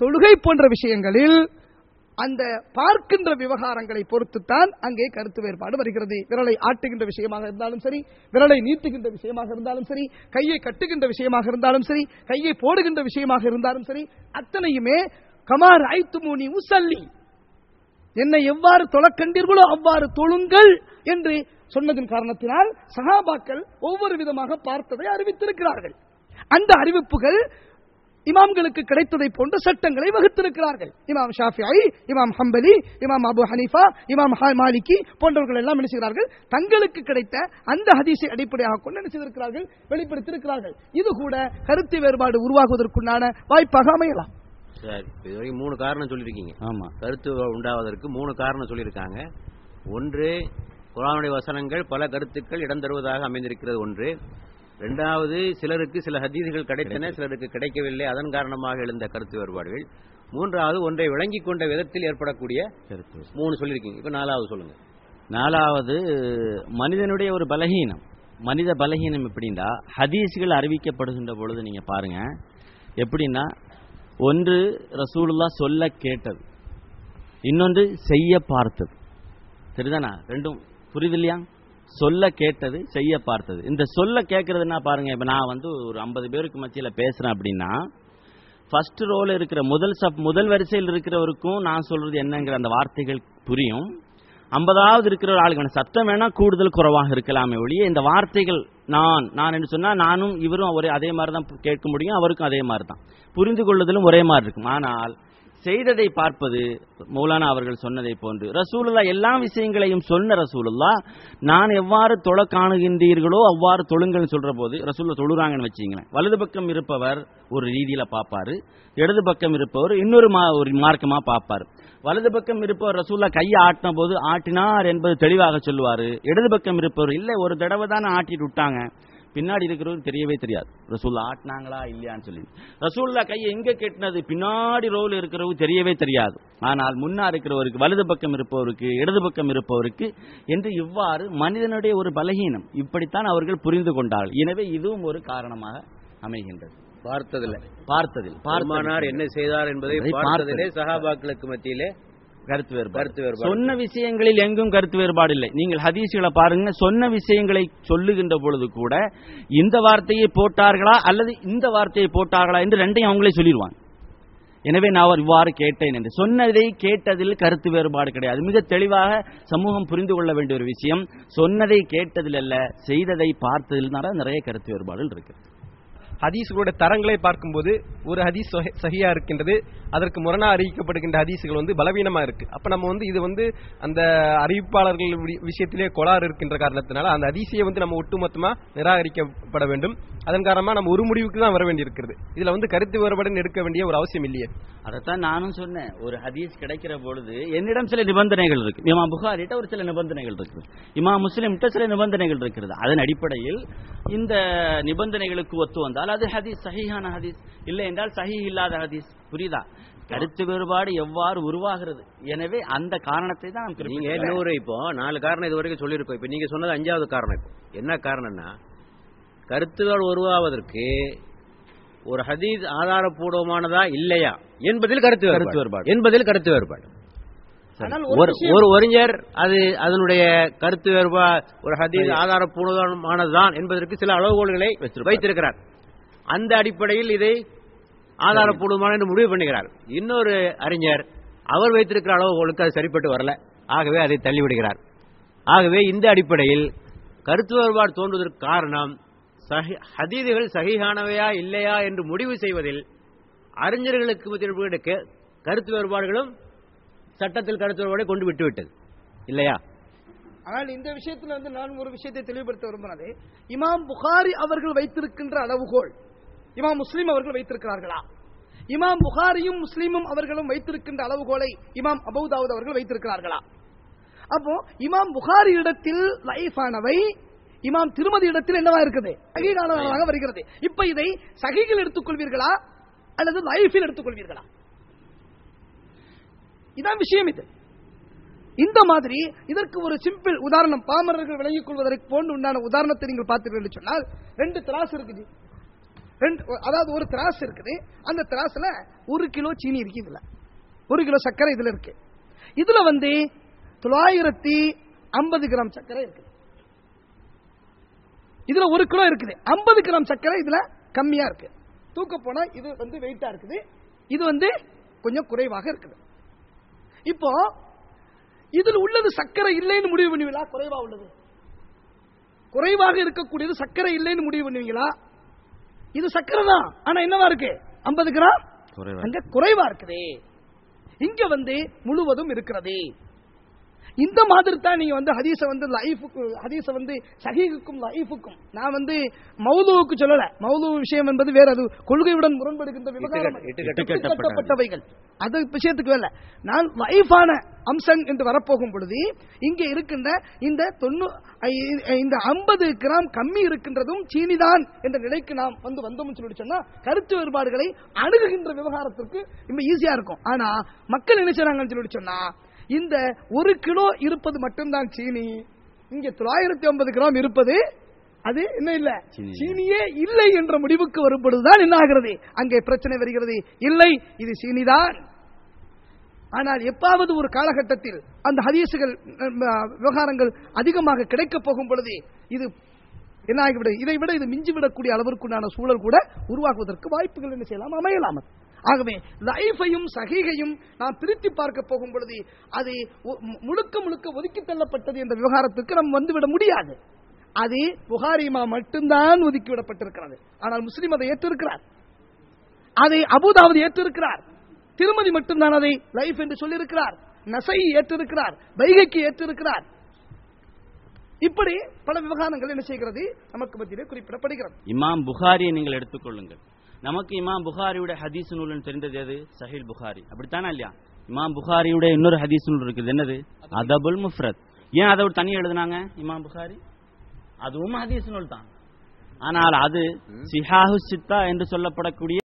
தொழுகை போன்ற விஷயங்களில் அந்த பார்க்கின்ற விவகாரங்களை பொறுத்துத்தான் அங்கே கருத்து வேறுபாடு வருகிறது. விரலை ஆட்டுகின்ற விஷயமாக இருந்தாலும் சரி, விரலை நீட்டுகின்ற விஷயமாக இருந்தாலும் சரி, கையை கட்டுகின்ற விஷயமாக இருந்தாலும் சரி, கையை போடுகின்ற விஷயமாக இருந்தாலும் சரி, அத்தனையுமே கமார் ஐத்துமூனி உசல்லி, என்னை எவ்வாறு தொழக்கண்டீர்களோ அவ்வாறு தொழுங்கள் என்று சொன்னதின் காரணத்தினால் சஹாபாக்கள் ஒவ்வொரு விதமாக பார்த்ததை அறிவித்திருக்கிறார்கள். அந்த அறிவிப்புகள் இமாம்களுக்கு கிடைத்ததை போன்ற சட்டங்களை வகுத்திருக்கிறார்கள். இமாம் ஷாஃபிஈ, இமாம் ஹம்பலி, இமாம் அபு ஹனீஃபா, இமாம் மாலிகி போன்றவர்கள் எல்லாம் என்ன செய்கிறார்கள், தங்களுக்கு கிடைத்த அந்த ஹதீஸை அடிப்படையாக கொண்டு என்ன செய்திருக்கிறார்கள், வெளிப்படுத்தியிருக்கிறார்கள். இது கூட கருத்து வேறுபாடு உருவாகுவதற்குண்டான வாய்ப்பாக அமையலாம். சரி, இதுவரைக்கும் 3 காரணம் சொல்லியிருக்கீங்க. ஆமா, கருத்து உண்டாவதற்கு 3 காரணம் சொல்லியிருக்காங்க. ஒன்று, குர்ஆனுடைய வசனங்கள் பல கருத்துக்கள் இடம் தருவதாக அமைந்திருக்கிறது. ஒன்று. இரண்டாவது, சிலருக்கு சில ஹதீஸ்கள் கிடைத்தன, சிலருக்கு கிடைக்கவில்லை, அதன் காரணமாக எழுந்த கருத்து வேறுபாடுகள். மூன்றாவது, ஒன்றை விளங்கிக் கொண்ட விதத்தில் ஏற்படக்கூடிய கருத்து. 3 சொல்லியிருக்கீங்க. இப்ப 4வது சொல்லுங்க. 4வது, மனிதனுடைய ஒரு பலகீனம். மனித பலகீனம் எப்படின்னா, ஹதீஸ்கள் அறிவிக்கப்படுகின்ற பொழுது நீங்க பாருங்க, எப்படின்னா, ஒன்று ரசூலுல்லாஹ் சொல்ல கேட்டது, இன்னொன்று செய்ய பார்த்தது. சரிதானா? ரெண்டும் புரியுது இல்லையா? சொல்ல கேட்டது, செய்ய பார்த்தது. இந்த சொல்ல கேட்கறதுன்னா பாருங்க, இப்ப நான் ஒரு 50 பேருக்கு மத்தியில பேசுறேன் அப்படின்னா, ஃபர்ஸ்ட் ரோல இருக்கிற முதல் வரிசையில் இருக்கிறவருக்கும் நான் சொல்றது என்னங்கிற அந்த வார்த்தைகள் புரியும். 50வது இருக்கிற ஒரு ஆளுக்கு சத்தம் வேணா கூடுதல் குறைவாக இருக்கலாமே ஒழிய, இந்த வார்த்தைகள் நான் என்று சொன்னா நானும் இவரும் அதே மாதிரி தான் கேட்க முடியும், அவருக்கும் அதே மாதிரி தான் புரிந்து கொள்ளுதலும் ஒரே மாதிரி இருக்கும். ஆனால் செய்ததை பார்ப்பது மௌலானா அவர்கள் சொன்னதை போன்று ரசூலுல்லாஹ் எல்லா விஷயங்களையும் சொன்ன ரசூலுல்லாஹ் நான் எவ்வாறு தொழ காணுகின்றீர்களோ அவ்வாறு தொழுங்கள்னு சொல்ற போது ரசூலுல்லாஹ் தொழுறாங்கன்னு வச்சுங்களேன், வலது பக்கம் இருப்பவர் ஒரு ரீதியில பார்ப்பாரு, இடது பக்கம் இருப்பவர் இன்னொரு ஒரு மார்க்கமா பார்ப்பாரு. வலது பக்கம் இருப்பவர் ரசூலுல்லாஹ் கையை ஆட்டின போது ஆட்டினார் என்பது தெளிவாக சொல்லுவாரு. இடது பக்கம் இருப்பவர் இல்ல, ஒரு தடவை தானே ஆட்டிட்டு விட்டாங்க, பின்னாடி இருக்கிறவருக்கு தெரியவே தெரியாது ரசூலுல்லாஹ் ஆட்டினாங்களா இல்லையான்னு சொல்லி. ரசூலுல்லாஹ் கையை எங்க கெட்டினது பின்னாடி ரோல் இருக்கிறவருக்கு தெரியவே தெரியாது. ஆனால் முன்னா இருக்கிறவருக்கு, வலது பக்கம் இருப்பவருக்கு, இடது பக்கம் இருப்பவருக்கு என்று இவ்வாறு மனிதனுடைய ஒரு பலகீனம், இப்படித்தான் அவர்கள் புரிந்து கொண்டார்கள். எனவே இதுவும் ஒரு காரணமாக அமைகின்றது. பார்த்ததில் பெருமானார் என்ன செய்தார் என்பதை பார்த்ததிலே சஹாபாக்களுக்கு மத்தியிலே கருத்து வேறுபாடு. சொன்ன விஷயங்களில் எங்கும் கருத்து வேறுபாடு இல்லை. நீங்கள் ஹதீஸ்களை பாருங்க, சொன்ன விஷயங்களை சொல்லுகின்ற பொழுது கூட இந்த வார்த்தையை போட்டார்களா அல்லது இந்த வார்த்தையை போட்டார்களா என்று ரெண்டையும் அவங்களே சொல்லிடுவாங்க. எனவே நான் இவ்வாறு கேட்டேன் என்று சொன்னதை கேட்டதில் கருத்து வேறுபாடு கிடையாது. மிக தெளிவாக சமூகம் புரிந்து கொள்ள வேண்டிய ஒரு விஷயம், சொன்னதை கேட்டதில் அல்ல, செய்ததை பார்த்ததில் நிறைய கருத்து வேறுபாடுகள் இருக்கு. ஹதீஸ்களுடைய தரங்களை பார்க்கும்போது ஒரு ஹதீஸ் சஹியா இருக்கின்றது, அதற்கு முரணா அறிவிக்கப்படுகின்ற ஹதீஸ்கள் பலவீனமா இருக்கு. அப்ப நம்ம இது அந்த அறிவிப்பாளர்கள் விஷயத்திலே கோளாறு இருக்கின்ற காரணத்தினால அந்த ஹதீஸையை நம்ம ஒட்டுமொத்தமா நிராகரிக்கப்பட வேண்டும். அதன் காரணமா நம்ம ஒரு முடிவுக்கு தான் வர வேண்டி இருக்கிறது. இதுல கருத்து வேறுபாடு எடுக்க வேண்டிய ஒரு அவசியம் இல்லையே. அதைத்தான் நானும் சொன்னேன். ஒரு ஹதீஸ் கிடைக்கிற பொழுது என்னிடம் சில நிபந்தனைகள் இருக்கு. இமாம் புகாரிட்ட ஒரு சில நிபந்தனைகள் இருக்கு, இமாம் முஸ்லிம்கிட்ட சில நிபந்தனைகள் இருக்கிறது. அதன் அடிப்படையில் இந்த நிபந்தனைகளுக்கு ஒத்து வந்தால் அது ஹதீஸ் சஹீஹான ஹதீஸ், இல்லை என்றால் சஹீஹ் இல்லாத ஹதீஸ். புரியுதா? கருத்து வேறுபாடு எவ்வாறு உருவாகிறது. எனவே அந்த காரணத்தை தான் நீங்க இன்னொரு இப்போ 4 காரணம் இது வரைக்கும் சொல்லியிருக்கோம். இப்ப நீங்க சொன்னது 5வது காரணம். இப்போ என்ன காரணம்னா, கருத்துகள் உருவாவதற்கு ஒரு ஹதீஸ் ஆதாரப்பூர்வமானதா இல்லையா என்பதில் கருத்து வேறுபாடு. ஒரு அறிஞர் அதனுடைய கருத்து வேறுபாடு ஒரு ஹதீஸ் ஆதாரப்பூர்வமானதுதான் என்பதற்கு சில அளவுகோல்களை வைத்திருக்கிறார். அந்த அடிப்படையில் இதை ஆதாரப்பூர்வமான என்று முடிவு பண்ணுகிறார். இன்னொரு அறிஞர் அவர் வைத்திருக்கிற அளவுகோலுக்கு அது சரிப்பட்டு வரல, ஆகவே அதை தள்ளிவிடுகிறார். ஆகவே இந்த அடிப்படையில் கருத்து வேறுபாடு தோன்றுவதற்கு காரணம் ஹதீதுகள் சஹீஹானவையா இல்லையா என்று முடிவு செய்வதில் அறிஞர்களுக்கு கருத்து வேறுபாடுகளும் சட்டத்தில் கருத்து வேறுபாடை கொண்டு விட்டுவிட்டது இல்லையா? ஆனால் இந்த விஷயத்தில் நான் ஒரு விஷயத்தை தெளிவுபடுத்த விரும்புகிறேன். இமாம் புகாரி அவர்கள் வைத்திருக்கின்ற அளவுகோல் இமாம் முஸ்லிம் அவர்கள் வைத்திருக்கிறார்களா? இமாம் புகாரியும் முஸ்லிமும் அவர்களும் வைத்திருக்கின்ற அளவுகோலை இமாம் அபூ தாவூத் அவர்கள் வைத்திருக்கிறார்களா? அப்போ இமாம் புகாரி இடத்தில் லைஃபானவை இமாம் திருமதி இடத்தில் என்னவா இருக்குது? சஹீஹானதாக வருகிறது. இப்ப இதை சஹீஹில் எடுத்துக்கொள்வீர்களா அல்லது லைஃபில் எடுத்துக்கொள்வீர்களா? இதான் விஷயம். இது இந்த மாதிரி இதற்கு ஒரு சிம்பிள் உதாரணம் பாமரர்கள் விளங்கிக் கொள்வதற்கு போன்று உண்டான உதாரணத்தை நீங்கள் பார்த்தீர்கள் சொன்னால், 2 திராசு இருக்குது. அதாவது ஒரு திராஸ் இருக்குது, அந்த திராஸ்ல 1 கிலோ சீனி இருக்கு, இதுல 1 கிலோ சர்க்கரை இதுல இருக்கு. இதுல 950 கிராம் சர்க்கரை இருக்கு. இதுல 1 கிலோ இருக்குது, 50 கிராம் சர்க்கரை இதுல கம்மியா இருக்கு. தூக்க போனா இது வெயிட்டா இருக்குது, இது கொஞ்சம் குறைவாக இருக்குது. இப்போ இதுல உள்ளது சர்க்கரை இல்லைன்னு முடிவு பண்ணுவீங்களா? குறைவா உள்ளது, குறைவாக இருக்கக்கூடியது சர்க்கரை இல்லைன்னு முடிவு பண்ணுவீங்களா? இது சர்க்கரை தான், ஆனா என்னவா இருக்கு? 50 கிராம் அங்க குறைவா இருக்குது, இங்க முழுவதும் இருக்கிறது. இந்த மாதிரி தான் நீங்க ஹதீஸ லைஃபுக்கு, ஹதீஸ சஹீஹுக்கும் லைஃபுக்கும், நான் மௌதுவுக்கு சொல்லல. மௌது விஷயம் என்பது வேற, அது கொள்கையுடன் முரண்படுகின்ற விவகாரம், கட்டப்பட்டவைகள், அது விஷயத்துக்கு வேலை. நான் லைஃபான அம்சம் என்று வரப்போகும் பொழுது இங்கே இருக்கின்ற இந்த 50 கிராம் கம்மி இருக்கின்றதும் சீனிதான் என்ற நிலைக்கு நாம் வந்தோம் சொல்லி சொன்னா கருத்து வேறுபாடுகளை அணுகுகின்ற விவகாரத்திற்கு ரொம்ப ஈஸியா இருக்கும். ஆனா மக்கள் என்ன செய்றாங்கன்னு சொல்லி சொன்னா, இந்த 1 கிலோ இருப்பது மட்டும்தான் சீனி, இங்க 950 கிராம் இருப்பது அது என்ன இல்ல, சீனியே இல்லை என்ற முடிவுக்கு வரும்பொழுதுதான் என்ன ஆகிறது? அங்கே பிரச்சனை வருகிறது. இல்லை, இது சீனிதான். ஆனால் எப்பாவது ஒரு காலகட்டத்தில் அந்த ஹதீசுகள் விவகாரங்கள் அதிகமாக கிடைக்க போகும் பொழுது இது என்ன ஆகிவிடும்? இதை விட இது மிஞ்சிவிடக்கூடிய அளவிற்குண்டான சூழல் கூட உருவாக்குவதற்கு வாய்ப்புகள் என்ன செய்யலாம், அமையலாம். ஆகவே லைஃபையும் சஹீஹையும் நாம் பிரித்து பார்க்க போகும் பொழுது அது முழுக்க முழுக்க ஒதுக்கி தள்ளப்பட்டது என்ற விவகாரத்துக்கு நாம் வந்துவிட முடியாது. அது புகாரி இமாம் மட்டும்தான் ஒதுக்கிவிடப்பட்டிருக்கிறது. ஆனால் முஸ்லிம் அதை ஏற்றிருக்கிறார், அதை அபூதாவுத் ஏற்றிருக்கிறார், திருமதி மட்டும்தான் அதை லைஃப் என்று சொல்லியிருக்கிறார், நஸஈ ஏற்றிருக்கிறார், பைஹக்கி ஏற்றிருக்கிறார். இப்படி பல விவகாரங்கள் என்ன செய்கிறது நமக்கு மத்தியிலே குறிப்பிடப்படுகிறது. இமாம் புகாரியை நீங்கள் எடுத்துக்கொள்ளுங்கள். நமக்கு இமாம் புகாரியுடைய ஹதீஸ் நூல் தெரிந்தது எது? சஹீல் புகாரி, அப்படித்தானே இல்லையா? இமாம் புகாரியுடைய இன்னொரு ஹதீஸ் நூல் இருக்குது, என்னது? அதபுல் முஃப்ரத். ஏன் அதை ஒரு தனியாக எழுதுனாங்க இமாம் புகாரி? அதுவும் ஹதீஸ் நூல் தான், ஆனால் அது சிஹாஹு சித்தா என்று சொல்லப்படக்கூடிய